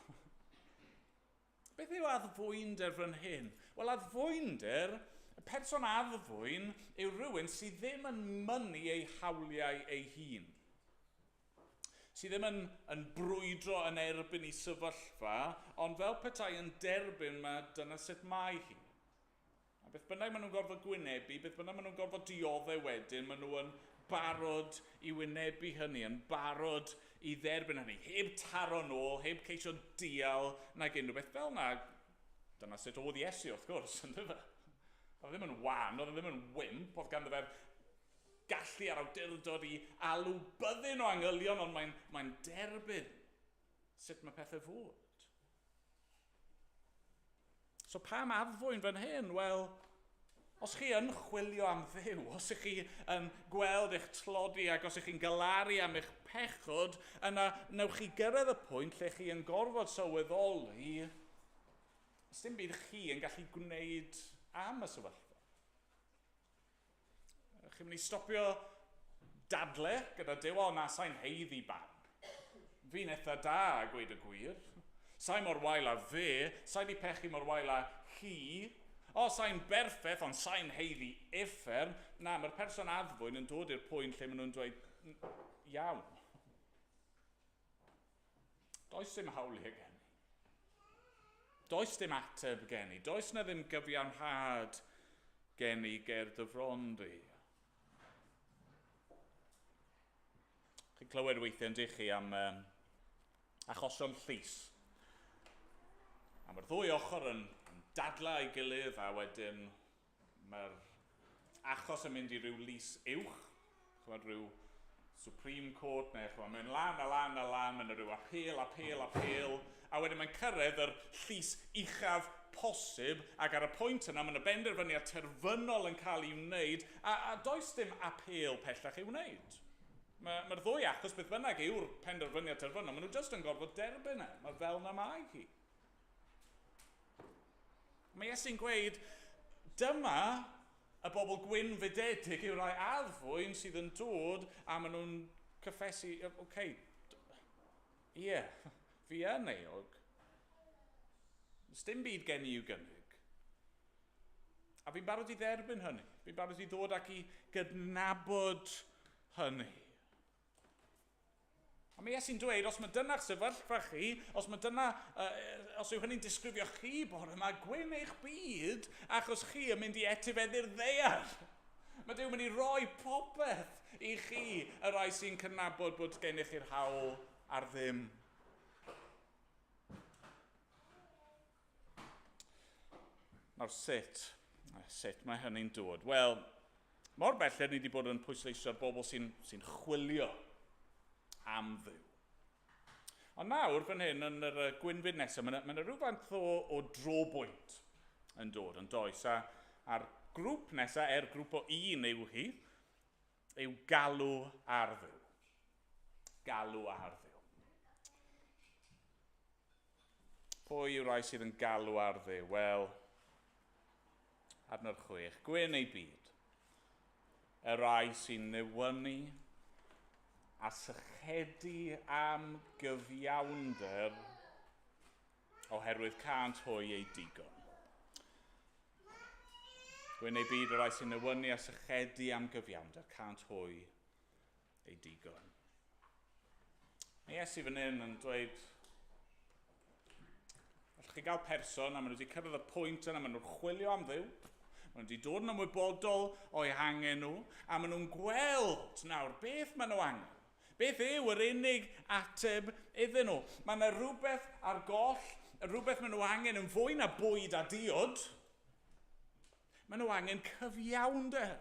Beth yw addfwynder fan hyn? Wel, addfwynder, y person addfwyn yw rhywun sydd ddim yn mynnu ei hawliau ei hun. Sydd ddim yn brwydro yn erbyn ei sefyllfa, ond fel petai yn derbyn dyna sut mae hi. A beth bynnag maen nhw'n gorfod gwynebu, beth bynnag maen nhw'n gorfod dioddau wedyn, maen nhw yn barod i wynebu hynny, yn barod i dderbyn hynny, heb taro nôl, heb ceisio dial nag unrhyw beth fel yna. Dyna sut oedd Iesu, wrth gwrs, yn dyfa. Oedd ddim yn wan, oedd ddim yn wimp, oedd ganddo fe'r gallu ar awdurdod i alw byddin o angylion, ond mae'n derbyn sut mae pethau fod. So pam addfwyn fan hyn? Wel, os chi yn chwilio am Dduw, os ych chi yn gweld eich tlodi ac os ych chi'n galaru am eich pechod, yna newch chi gyrraedd y pwynt lle chi yn gorfod sylweddoli os dim byd chi yn gallu gwneud am y sefyllfa. Chi'n mynd i stopio dadle gyda Duw, o na, sa'n heiddi ban. Fi'n eitha da a gweud y gwir. Sa'n mor wael a fe, sa'n di pechu mor wael a hi. O, sa'n berffaith, ond sa'n heiddi effern. Na, mae'r person addfwyn yn dod i'r pwynt lle maen nhw'n dweud, iawn. Does dim hawliau gen i. Does dim ateb gen i. Does na ddim gyfiawnhad gen i ger dy frondi. Chi'n clywed weithiau yn dych chi am achosion llys. A mae'r ddwy ochr yn dadlau ei gilydd, a wedyn mae'r achos yn mynd i ryw lys uwch, chymod ryw Supreme Court, neu mae'n lan a lan a lan, mae'n ryw apel, a wedyn mae'n cyrraedd yr llys uchaf posib, ac ar y pwynt yna mae'n y benderfyniad terfynol yn cael ei wneud, a does dim apel pellach i'w wneud. Mae'r ddwy achos beth bynnag yw'r penderfyniad terfynol, maen nhw jyst yn gorfod derbyn e. Mae fel na mae hi. Mae Iesu'n gweud, dyma y bobl gwyn fydedig yw'r rai addfwyn sydd yn dod a maen nhw'n cyffesu, ie, fi yn eog. Dim byd gen i i'w gynnig. A fi'n barod i dderbyn hynny. Fi'n barod i ddod ac i gydnabod hynny. A mae Iesu'n dweud, os mae dyna'ch sefyllfa chi, os yw hynny'n disgrifio chi bore yma, gwyn eich byd, achos chi yn mynd i etifeddu'r ddeiar. Mae Duw mynd i roi popeth i chi, y rai sy'n cynabod bod gennych chi'r hawl ar ddim. Nawr sut mae hynny'n dod? Wel, mor belled ni wedi bod yn pwysleisio'r bobl sy'n chwilio am Dduw. Ond nawr, fan hyn, yn yr gwynfyd nesaf, mae yna rhywfaint o drobwynt yn dod, yn does. A'r grŵp nesaf, grŵp o un yw hi, yw galw ar Dduw. Galw ar Dduw. Pwy yw'r rai sydd yn galw ar Dduw? Wel, adnod 6, gwyn ei byd. Y rai sy'n newynu a sychedu am gyfiawnder oherwydd cant hwy ei digon. Gwyn ei byd y rai sy'n newynu a sychedu am gyfiawnder cant hwy ei digon. Mae Iesu fan hyn yn dweud, allwch chi gael person a maen nhw wedi cyrraedd y pwynt yna, maen nhw'n chwilio am Dduw, maen nhw wedi dod yn ymwybodol o'i hangen nhw, a maen nhw'n gweld nawr beth maen nhw angen. Beth yw yr unig ateb iddyn nhw? Mae yna rhywbeth ar goll, rhywbeth maen nhw angen yn fwy na bwyd a diod. Maen nhw angen cyfiawnder.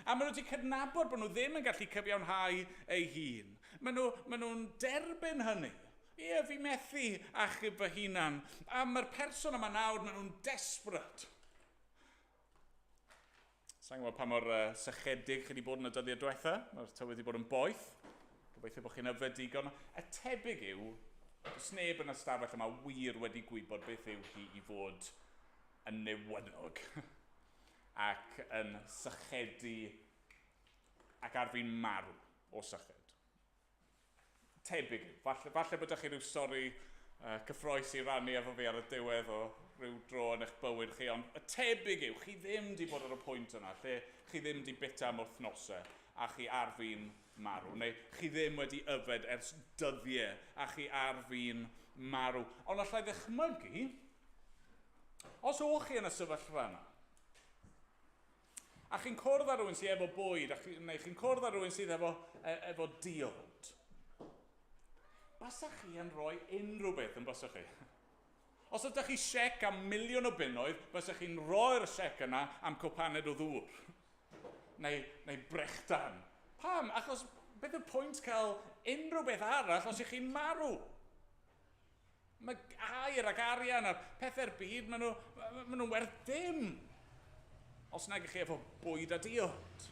A maen nhw wedi cydnabod bod nhw ddim yn gallu cyfiawnhau eu hun. Maen nhw'n derbyn hynny. Ie, fi methu achub fy hunan. A mae'r person yma nawr, maen nhw'n desperate. Sa'n gwybod pa mor sychedig chi wedi bod yn y dyddiau diwetha. Mae'r tywydd wedi bod yn boeth. Gobeithio bod chi'n yfed digon. Y tebyg yw, does neb yn y stafell yma wir wedi gwybod beth yw hi i fod yn newynog ac yn sychedu ac ar fi'n marw o syched. Tebyg yw. Falle bod chi rhyw stori cyffroes i rannu efo fi ar y diwedd o rhyw dro yn eich bywyd chi, ond y tebyg yw, chi ddim wedi bod ar y pwynt yna, lle chi ddim wedi bita am wythnosau a chi ar fi'n marw, neu chi ddim wedi yfed ers dyddiau a chi ar fi'n marw. Ond allai ddychmygu, os o'ch chi yn y sefyllfa yna, a chi'n cwrdd â rhywun sydd efo bwyd, neu chi'n cwrdd â rhywun sydd efo diod, basach chi yn rhoi unrhyw beth yn bysach chi? Os ydych chi siec am miliwn o bunnoedd, bysach chi'n rhoi'r siec yna am cwpaned o ddŵr. Neu brechdan. Pam? Achos beth yw'r pwynt cael unrhyw beth arall os ych chi'n marw? Mae air ac arian a'r pethau'r byd, maen nhw'n werth dim. Os nag ych chi efo bwyd a diod.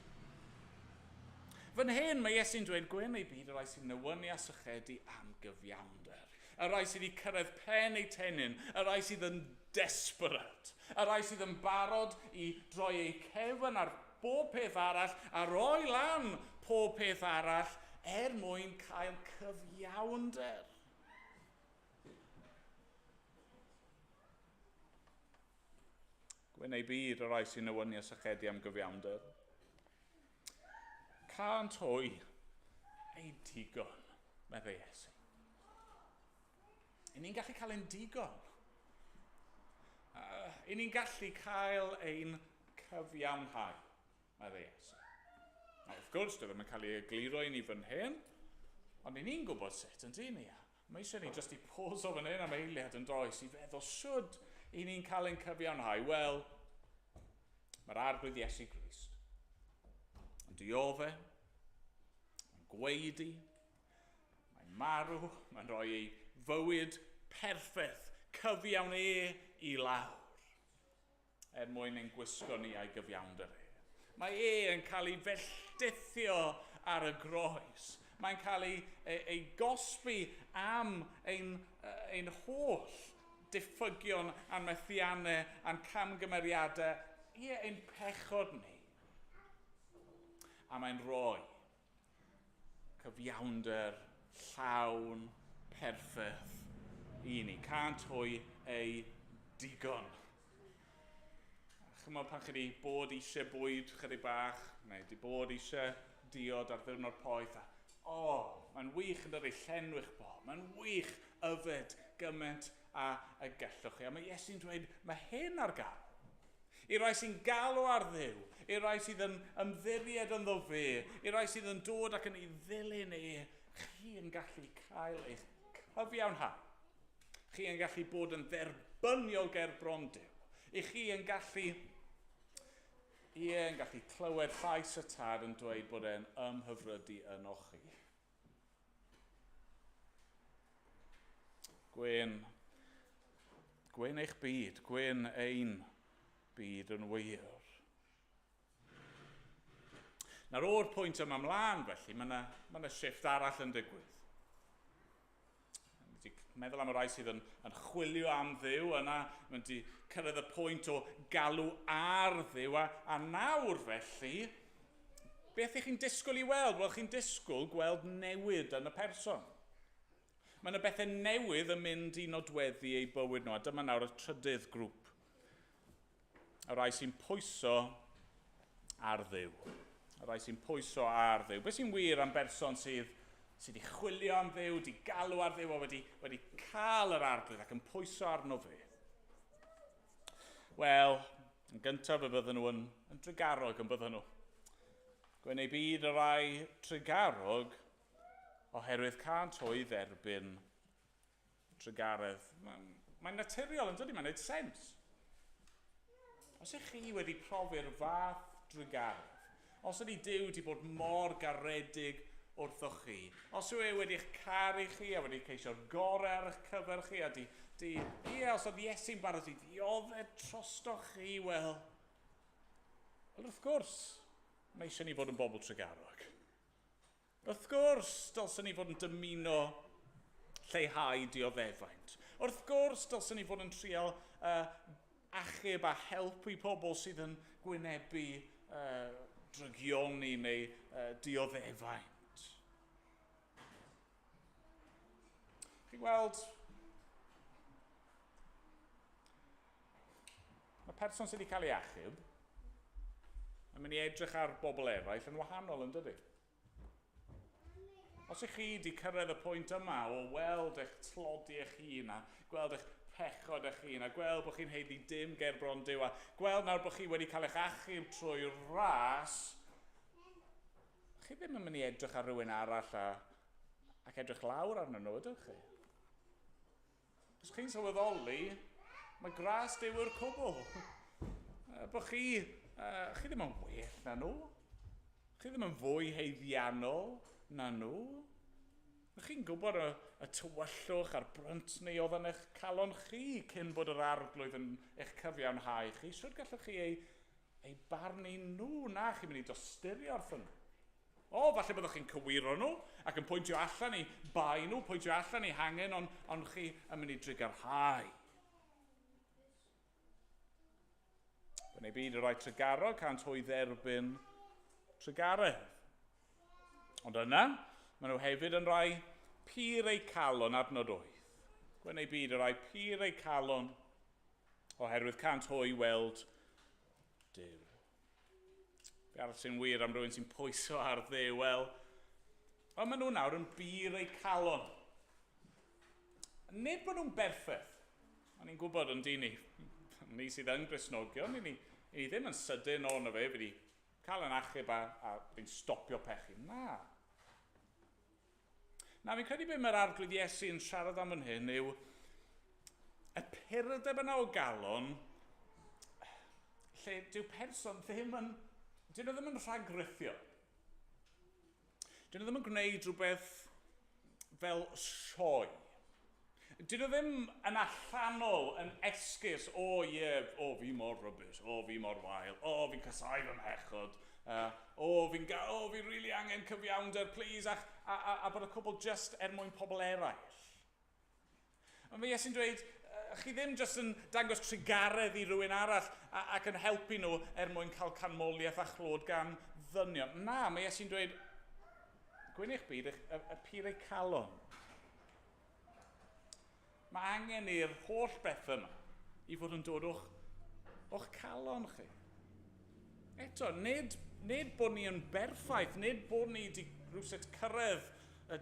Fan hyn mae Iesu'n dweud gwyn ei byd y rai sy'n newynu a sychedu am gyfiawnder. Y rai sydd wedi cyrraedd pen eu tenyn, y rai sydd yn desperate, y rai sydd yn barod i droi eu cefn ar bob peth arall a roi lan pob peth arall mwyn cael cyfiawnder. Gwyn ei byd y rai sy'n newynu a sychedu am gyfiawnder. Cant hwy ei digon, meddai Iesu. I ni'n gallu cael ein digon. I ni'n gallu cael ein cyfiawnhau, meddai Iesu. Wrth gwrs, dwi ddim yn cael ei egluro i ni fan hyn, ond i ni'n gwybod sut yn dyn ni. Mae eisiau ni jyst i poso fan hyn am eiliad yn does i feddwl sŵd i ni'n cael ein cyfiawnhau. Wel, mae'r arglwydd Iesu Grist yn diodde, mae'n gweidi, mae'n marw, mae'n rhoi ei fywyd perffaith, cyfiawn i lawr, mwyn ein gwisgo ni a'i gyfiawnder e. Mae yn cael ei felltithio ar y groes. Mae'n cael ei gosbi am ein holl diffygion a'n methiannau, a'n camgymeriadau, ein pechod ni. A mae'n rhoi cyfiawnder llawn perffaith i ni. Cant hwy ei digon. Chymod pan chi wedi bod eisiau bwyd chydig bach, neu wedi bod eisiau diod ar ddiwrnod poeth, mae'n wych yn dydi, llenw'ch bo. Mae'n wych yfed gymaint a gallwch chi. A mae Iesu'n dweud, mae hyn ar gael. I rai sy'n galw ar Dduw, i rai sydd yn ymddiried ynddo fe, i rai sydd yn dod ac yn ei ddilyn chi yn gallu cael eich cyfiawnhau. Chi yn gallu bod yn dderbyniol ger bron Duw. I chi yn gallu clywed llais y tad yn dweud bod e'n ymhyfrydu yno chi. Gwyn eich byd, gwyn ein byd yn wir. Nawr o'r pwynt yma ymlaen felly, mae yna shifft arall yn digwydd. Meddwl am y rai sydd yn chwilio am Dduw, yna mae'n di cyrraedd y pwynt o galw ar Dduw, a nawr felly, beth ych chi'n disgwyl i weld? Wel, chi'n disgwyl gweld newid yn y person. Mae yna bethau newydd yn mynd i nodweddu ei bywyd nhw, a dyma nawr y trydydd grŵp. Y rai sy'n pwyso ar Dduw. Y rai sy'n pwyso ar Dduw. Beth sy'n wir am berson sydd wedi chwilio am Dduw, wedi galw ar Dduw, a wedi cael yr arglwydd ac yn pwyso arno fe? Wel, yn gyntaf y bydden nhw yn drigarog yn bydden nhw. Gwyn ei byd y rai trigarog oherwydd cant hwy dderbyn trigaredd. Mae'n naturiol yn dydi, mae'n gwneud sens. Os ych chi wedi profi'r fath drigaredd, os ydy Duw wedi bod mor garedig wrthoch chi, os yw wedi'ch caru chi a wedi ceisio'r gorau ar eich cyfer chi, a os oedd Iesu'n barod i ddioddef trostoch chi, wel, wrth gwrs, mae eisiau ni fod yn bobl tregarog. Wrth gwrs, dylsyn ni fod yn dymuno lleihau dioddefaint. Wrth gwrs, dylsyn ni fod yn trial achub a helpu pobl sydd yn gwynebu drygioni neu dioddefaint. Chi'n gweld, mae person sydd wedi cael ei achub yn mynd i edrych ar bobl eraill yn wahanol yn dydi. Os ych chi wedi cyrraedd y pwynt yma o weld eich tlodi eich hun a gweld eich pechod eich hun a gweld bod chi'n heiddi dim ger bron Duw a gweld nawr bod chi wedi cael eich achub trwy'r ras, chi ddim yn mynd i edrych ar rhywun arall ac edrych lawr arnyn nhw, ydych chi? Os chi'n sylweddoli, mae gras Duw yw'r cwbl. Bod chi ddim yn well na nhw. Chi ddim yn fwy heiddiannol na nhw. Chi'n gwybod y tywyllwch a'r brynt neu oedd yn eich calon chi cyn bod yr arglwydd yn eich cyfiawnhau chi. Sut gallwch chi ei barnu nhw? Na, chi'n mynd i dostyrio wrthyn nhw. Falle byddwch chi'n cywiro nhw ac yn pwyntio allan i bai nhw, pwyntio allan i hangen, ond chi yn mynd i drigarhau. Yn ei byd y rai trigarog cant hwy dderbyn trigaredd. Ond yna, maen nhw hefyd yn rai pur eu calon adnod 8. Gwyn ei byd y rai pur eu calon oherwydd cant hwy weld Duw. Be arall sy'n wir am rywun sy'n pwyso ar Dduw? Wel, maen nhw nawr yn bur eu calon. Nid bod nhw'n berffaith. O'n i'n gwybod yn dyn ni sydd yn Gristnogion, ni ddim yn sydyn o'n fe, wedi cael yn achub a fi'n stopio pechu. Na. Fi'n credu beth mae'r arglwydd Iesu yn siarad am yn hyn yw y purdeb yna o galon lle dyw person ddim yn rhagrythio. Dyn nhw ddim yn gwneud rhywbeth fel sioe. Dyn nhw ddim yn allanol, yn esgus, fi mor rybys, fi mor wael, fi'n casau fy mhechod, fi really angen cyfiawnder, please, a bod y cwbl just mwyn pobl eraill. Mae Iesu'n dweud, chi ddim jyst yn dangos trigaredd i rywun arall ac yn helpu nhw mwyn cael canmoliaeth a chlod gan ddynion. Na, mae Iesu'n dweud, gwyn eich byd, y pur eu calon. Mae angen i'r holl beth yma i fod yn dod o'ch calon chi. Eto, nid bod ni yn berffaith, nid bod ni wedi rhywsut cyrraedd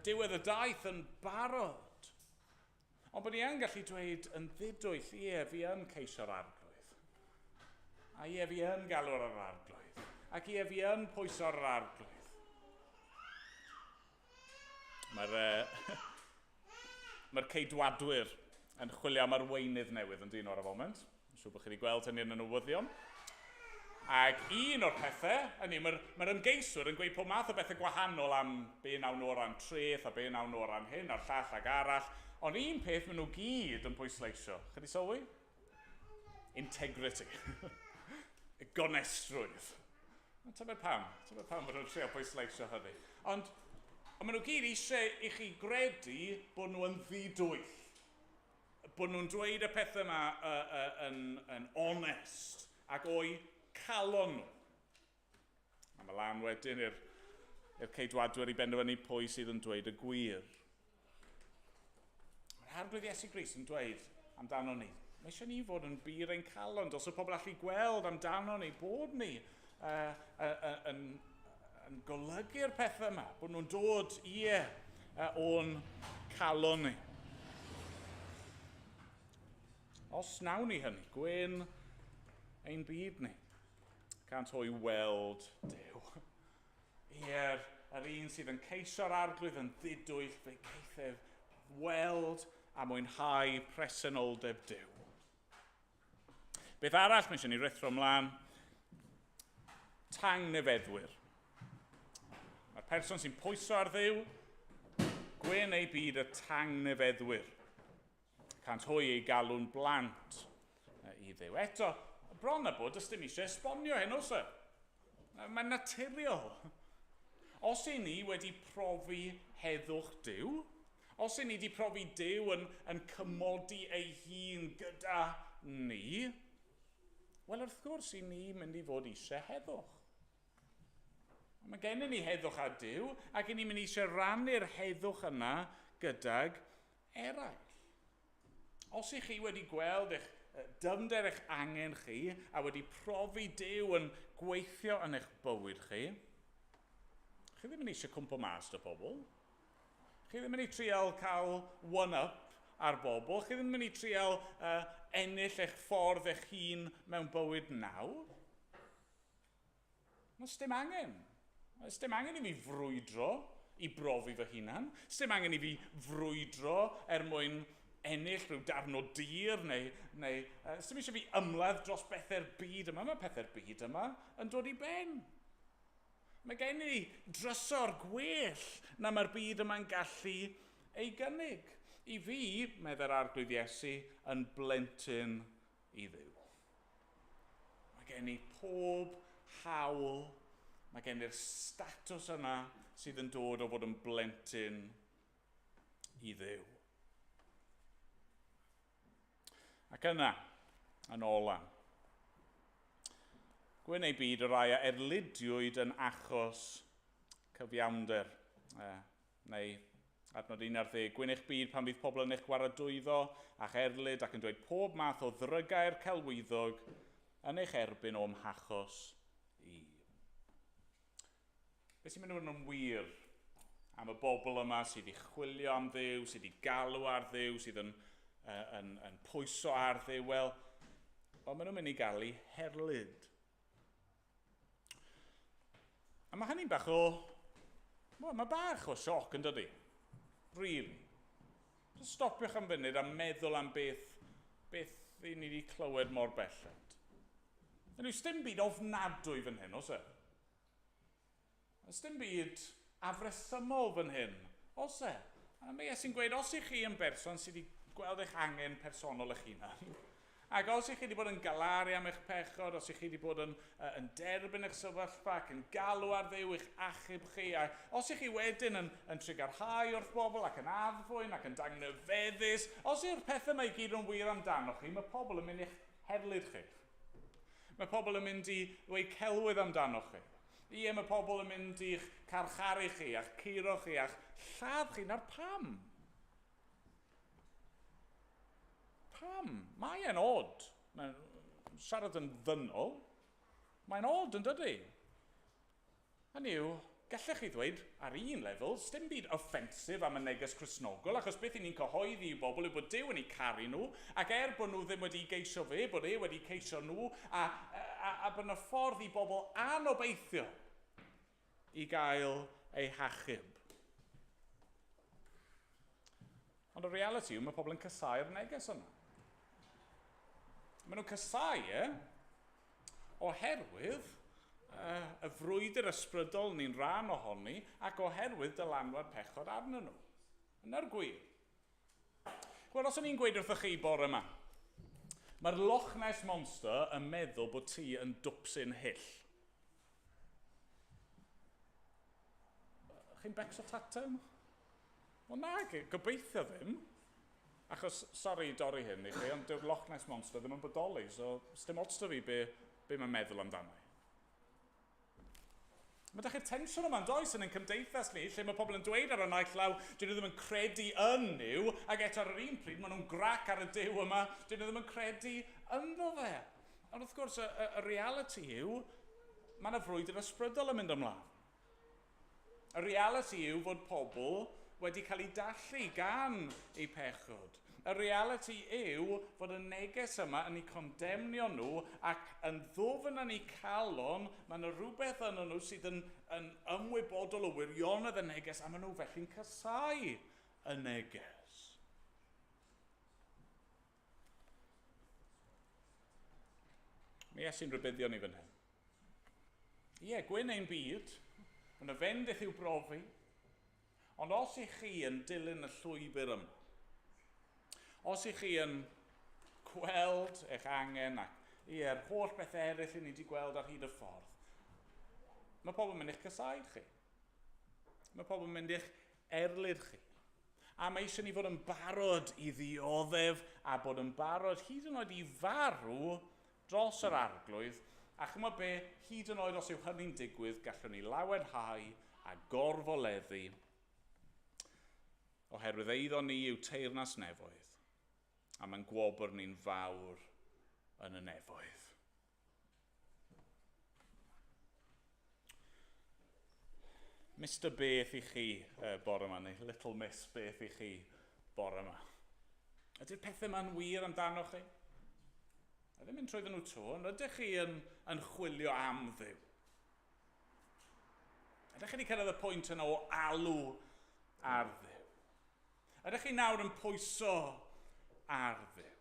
diwedd y daith yn barod. Ond bod ni yn gallu dweud yn ddidwyll, ie, fi yn ceisio'r arglwydd. A ie, fi yn galw'r ar arglwydd. Ac ie, fi yn pwyso'r arglwydd. Mae'r ceidwadwyr yn chwilio am arweinydd newydd yn dyn o'r foment. Yn siŵr bod chi wedi gweld hynny yn y newyddion. Ac un o'r pethau, mae'r ymgeiswyr yn gweud pob math o bethau gwahanol am be nawn nhw o ran treth a be nawn nhw o ran hyn a'r llall ag arall. Ond un peth maen nhw gyd yn pwysleisio. Chi wedi sylwi? Integrity. Gonestrwydd. Tybed pam bod nhw'n trio pwysleisio hynny. Ond maen nhw gyd eisiau i chi gredu bod nhw yn ddidwyll. Bod nhw'n dweud y pethau yma yn onest ac o'i calon nhw. A mae lan wedyn i'r ceidwadwyr i benderfynu pwy sydd yn dweud y gwir. Mae'r arglwydd Iesu Grist yn dweud amdano ni. Mae eisiau ni fod yn bir ein calon. Dylse pobl allu gweld amdano ni bod ni yn golygu'r pethau yma. Bod nhw'n dod o'n calon ni. Os nawn ni hynny, gwyn ein byd ni. Cant o'i weld Duw. Ie'r un sydd yn ceisio'r arglwydd yn ddidwyll fe geithef weld a mwynhau presenoldeb Duw. Beth arall mae eisiau ni rithro ymlaen? Tangnefeddwyr. Mae'r person sy'n pwyso ar Dduw, gwyn ei byd y tangnefeddwyr. Cant hwy ei galw'n blant i Dduw. Eto, bron a bod, ys dim eisiau esbonio hyn os e. Mae'n naturiol. Os i ni wedi profi heddwch Duw, os i ni wedi profi Duw yn cymodi ei hun gyda ni, wel wrth gwrs i ni mynd i fod eisiau heddwch. Mae gennym ni heddwch a Duw, ac i ni mynd eisiau rannu'r heddwch yna gydag eraill. Os i chi wedi gweld eich dyfnder eich angen chi a wedi profi Duw yn gweithio yn eich bywyd chi ddim yn eisiau cwmpo mas dy bobl. Chi ddim yn ei trial cael one-up ar bobl. Chi ddim yn ei trial ennill eich ffordd eich hun mewn bywyd nawr. Mas dim angen. Mas dim angen i fi frwydro i brofi fy hunan. Mas dim angen i fi frwydro mwyn ennill rhyw darn o dir neu dim eisiau fi ymladd dros bethau'r byd yma. Mae pethau'r byd yma yn dod i ben. Mae gen i drysor gwell na mae'r byd yma'n gallu ei gynnig. I fi, medda'r arglwydd Iesu, yn blentyn i Dduw. Mae gen i pob hawl, mae gen i'r statws yna sydd yn dod o fod yn blentyn i Dduw. Ac yna, yn ola, gwyn ei byd y rai a erlidiwyd yn achos cyfiawnder. Neu, adnod 11, gwyn eich byd pan fydd pobl yn eich gwaradwyddo a'ch erlid ac yn dweud pob math o ddrygair celwyddog yn eich erbyn o'm hachos i. Beth sy'n mynd yn wir am y bobl yma sydd wedi chwilio am Dduw, sydd wedi galw ar Dduw, sydd yn pwyso ar Dduw, wel, maen nhw'n mynd i gael ei herlyd. A mae hynny'n bach mae bach o sioc yn dydi. Really. Stopiwch am funud a meddwl am beth i ni wedi clywed mor belled. Oes dim byd ofnadwy fan hyn, os e? Oes dim byd afresymol fan hyn, os e? A mae Iesu'n gweud, os ych chi yn berson sydd wedi gweld eich angen personol eich hunan, ac os ych chi wedi bod yn galaru am eich pechod, os ych chi wedi bod yn derbyn eich sefyllfa ac yn galw ar Dduw eich achub chi, a os ych chi wedyn yn trigarhau wrth bobl ac yn addfwyn ac yn dangnefeddus, os yw'r pethau mae gyd yn wir amdano chi, mae pobl yn mynd i'ch herlyd chi. Mae pobl yn mynd i ddweud celwydd amdano chi. Ie, mae pobl yn mynd i'ch carcharu chi, a'ch curo chi, a'ch lladd chi, na'r pam. Pam? Mae'n od. Siarad yn ddynol. Mae'n od yn dydi. Hynny yw, gallech chi ddweud, ar un lefel, dim byd offensif am y neges Cristnogol, achos beth i ni'n cyhoeddi i bobl yw bod Duw yn eu caru nhw, ac bod nhw ddim wedi geisio fe, bod wedi ceisio nhw, a bod yna ffordd i bobl anobeithio i gael eu hachub. Ond y realiti yw, mae pobl yn casau'r neges yna. Maen nhw'n casau oherwydd y frwydr ysbrydol ni'n rhan ohoni ac oherwydd dylanwad pechod arnyn nhw. Yna'r gwir. Wel, os o'n i'n gweud wrthych chi bore yma, mae'r Loch Ness Monster yn meddwl bod ti yn dwpsyn hyll. Chi'n becso tatem? Wel na, gobeithio ddim. Achos, sori dorri hyn i chi, ond dyw'r Loch Ness Monster ddim yn bodoli, so sdim ots da fi be mae'n meddwl amdano. Mae dach chi'r tensiwn yma'n does yn ein cymdeithas ni, lle mae pobl yn dweud ar y naill law, dyn nhw ddim yn credu yn Duw, ac eto ar yr un pryd, maen nhw'n grac ar y Duw yma, dyn nhw ddim yn credu ynddo fe. Ond wrth gwrs, y realiti yw, mae yna frwydr ysbrydol yn mynd ymlaen. Y realiti yw fod pobl wedi cael ei dallu gan eu pechod. Y realiti yw fod y neges yma yn ei condemnio nhw ac yn ddwfn yn ei calon, mae yna rhywbeth yn nhw sydd yn ymwybodol o wirionedd y neges a maen nhw felly'n casau y neges. Mae Iesu'n rybuddio ni fan hyn. Ie, gwyn ein byd, mae'n y fendith i'w brofi, ond os ych chi yn dilyn y llwybr yma, os ych chi yn gweld eich angen ac yr holl beth eraill i ni wedi gweld ar hyd y ffordd, mae pobl yn mynd i'ch casau chi. Mae pobl yn mynd i'ch erlyd chi. A mae eisiau ni fod yn barod i ddioddef a bod yn barod hyd yn oed i farw dros yr arglwydd, a chymod be, hyd yn oed os yw hynny'n digwydd, gallwn ni lawenhau a gorfoleddu oherwydd eiddo ni yw teyrnas nefoedd, a mae'n gwobr ni'n fawr yn y nefoedd. Mr. Beth i chi bore yma, neu Little Miss Beth i chi bore yma. Ydy'r pethau yma'n wir amdano chi? A ddim yn trwyddyn nhw to, ond ydych chi yn chwilio am Dduw? Ydych chi wedi cyrraedd y pwynt yna o alw ar Dduw? Ydych chi nawr yn pwyso ar Dduw?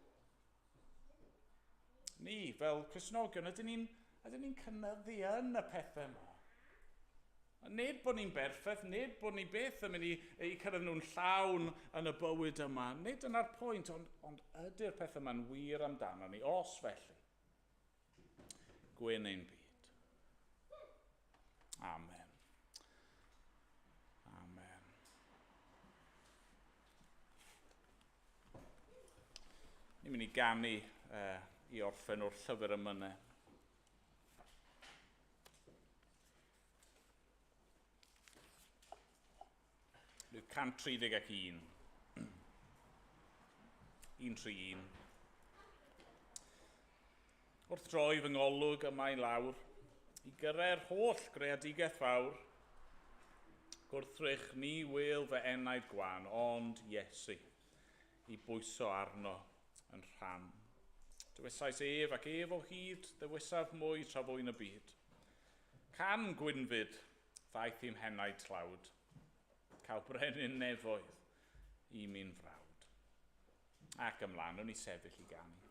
Ni, fel Cristnogion, ydyn ni'n cynyddu yn y pethau yma. Nid bod ni'n berffaith, nid bod ni beth yn mynd i cyrraedd nhw'n llawn yn y bywyd yma. Nid yna'r pwynt, ond ydy'r pethau yma'n wir amdano ni, os felly. Gwyn ein byd. Amen. Amen. Ni'n mynd i ganu i orffen o'r llyfr yma yna. Rwy'n 131. 131. Wrth droi fy ngolwg yma i lawr, i gyrra'r holl greadigaeth fawr, gwrthrych ni wyl fy enaid gwan, ond Iesu, i bwyso arno yn rhan. Dywysais ef ac ef o hyd, dywysaf mwy tra fwy'n y byd. Can Gwynfyd, ddaeth i'm henaid tlawd, cael brenin nefoedd i mi'n frawd. Ac ymlaen, o'n i sefyll i ganu.